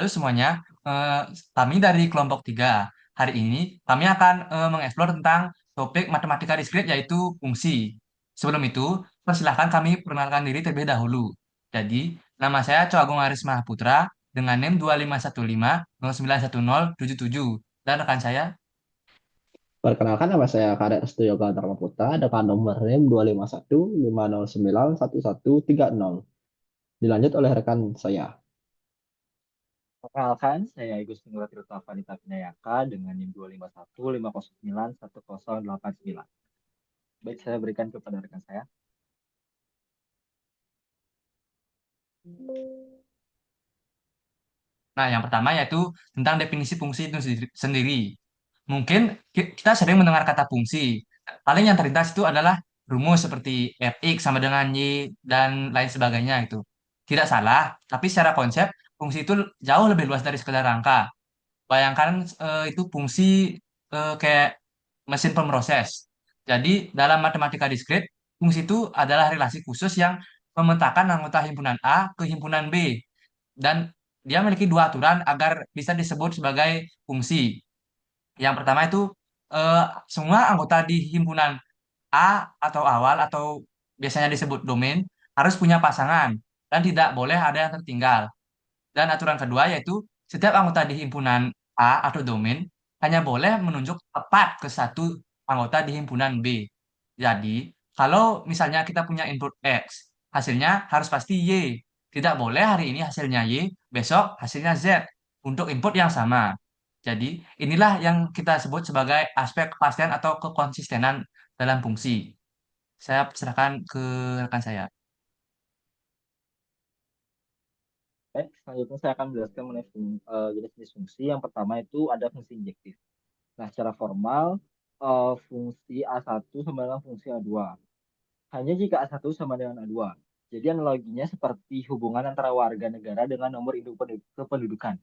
Halo semuanya, kami dari kelompok 3. Hari ini kami akan mengeksplor tentang topik matematika diskrit yaitu fungsi. Sebelum itu, persilahkan kami perkenalkan diri terlebih dahulu. Jadi, nama saya Coagung Aris Mahaputra dengan NIM 2515091077 dan rekan saya. Perkenalkan nama saya Kadet Restu Yoga Dharma Putra dengan nomor NIM 25150911130. Dilanjut oleh rekan saya. Perkenalkan, saya Igus Tunggal Tirta Vanita Pinayaka dengan NIM 25150911089. Baik, saya berikan kepada rekan saya. Nah, yang pertama yaitu tentang definisi fungsi itu sendiri. Mungkin kita sering mendengar kata fungsi. Paling yang terlintas itu adalah rumus seperti fx sama dengan y dan lain sebagainya itu. Tidak salah, tapi secara konsep fungsi itu jauh lebih luas dari sekedar angka. Bayangkan itu fungsi kayak mesin pemroses. Jadi dalam matematika diskrit, fungsi itu adalah relasi khusus yang memetakan anggota himpunan A ke himpunan B dan dia memiliki dua aturan agar bisa disebut sebagai fungsi. Yang pertama itu eh, semua anggota di himpunan A atau awal atau biasanya disebut domain harus punya pasangan dan tidak boleh ada yang tertinggal. Dan aturan kedua yaitu setiap anggota di himpunan A atau domain hanya boleh menunjuk tepat ke satu anggota di himpunan B. Jadi, kalau misalnya kita punya input X, hasilnya harus pasti Y. Tidak boleh hari ini hasilnya Y, besok hasilnya Z untuk input yang sama. Jadi, inilah yang kita sebut sebagai aspek kepastian atau kekonsistenan dalam fungsi. Saya serahkan ke rekan saya. Baik, selanjutnya saya akan menjelaskan mengenai jenis-jenis fungsi. Yang pertama itu ada fungsi injektif. Nah, secara formal, fungsi A1 sama dengan fungsi A2. Hanya jika A1 sama dengan A2. Jadi analoginya seperti hubungan antara warga negara dengan nomor induk kependudukan.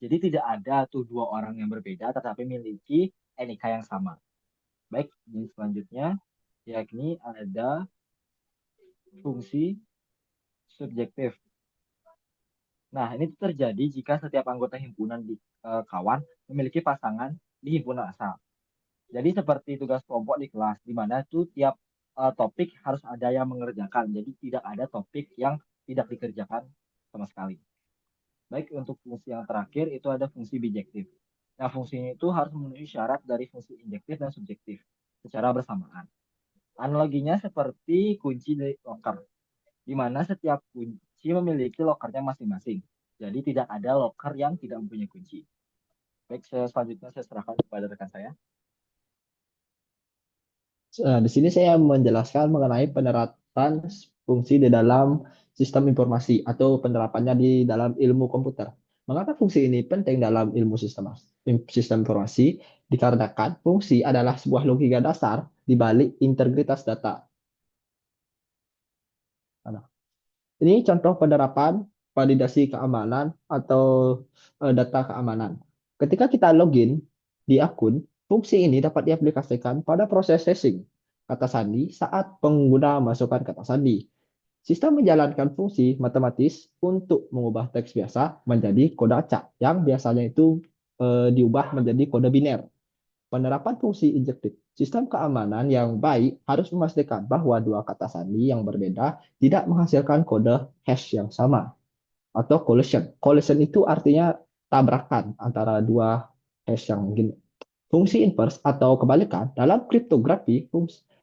Jadi tidak ada tuh dua orang yang berbeda tetapi memiliki NIK yang sama. Baik, jenis selanjutnya yakni ada fungsi subjektif. Nah, ini terjadi jika setiap anggota himpunan di kawan memiliki pasangan di himpunan asal. Jadi seperti tugas kelompok di kelas, di mana itu tiap topik harus ada yang mengerjakan. Jadi tidak ada topik yang tidak dikerjakan sama sekali. Baik, untuk fungsi yang terakhir itu ada fungsi bijektif. Nah, fungsi ini itu harus memenuhi syarat dari fungsi injektif dan subjektif secara bersamaan. Analoginya seperti kunci dari loker, di mana setiap kunci memiliki lokernya masing-masing. Jadi tidak ada loker yang tidak mempunyai kunci. Baik, selanjutnya saya serahkan kepada rekan saya. Di sini saya menjelaskan mengenai penerapan fungsi di dalam sistem informasi atau penerapannya di dalam ilmu komputer. Mengapa fungsi ini penting dalam ilmu sistem informasi? Dikarenakan fungsi adalah sebuah logika dasar di balik integritas data. Nah, ini contoh penerapan validasi keamanan atau data keamanan. Ketika kita login di akun, fungsi ini dapat diaplikasikan pada proses hashing kata sandi saat pengguna masukkan kata sandi. Sistem menjalankan fungsi matematis untuk mengubah teks biasa menjadi kode acak yang biasanya itu diubah menjadi kode biner. Penerapan fungsi injektif. Sistem keamanan yang baik harus memastikan bahwa dua kata sandi yang berbeda tidak menghasilkan kode hash yang sama atau collision. Collision itu artinya tabrakan antara dua hash yang gini. Fungsi inverse atau kebalikan dalam kriptografi,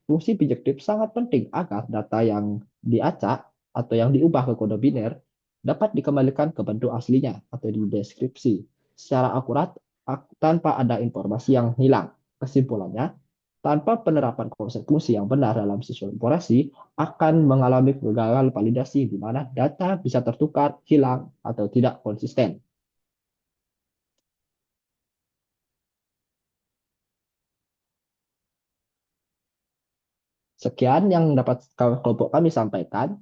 fungsi bijektif sangat penting agar data yang diacak atau yang diubah ke kode biner dapat dikembalikan ke bentuk aslinya atau di deskripsi secara akurat tanpa ada informasi yang hilang. Kesimpulannya, tanpa penerapan konsep fungsi yang benar dalam sistem informasi akan mengalami kegagalan validasi di mana data bisa tertukar, hilang, atau tidak konsisten. Sekian yang dapat kelompok kami sampaikan.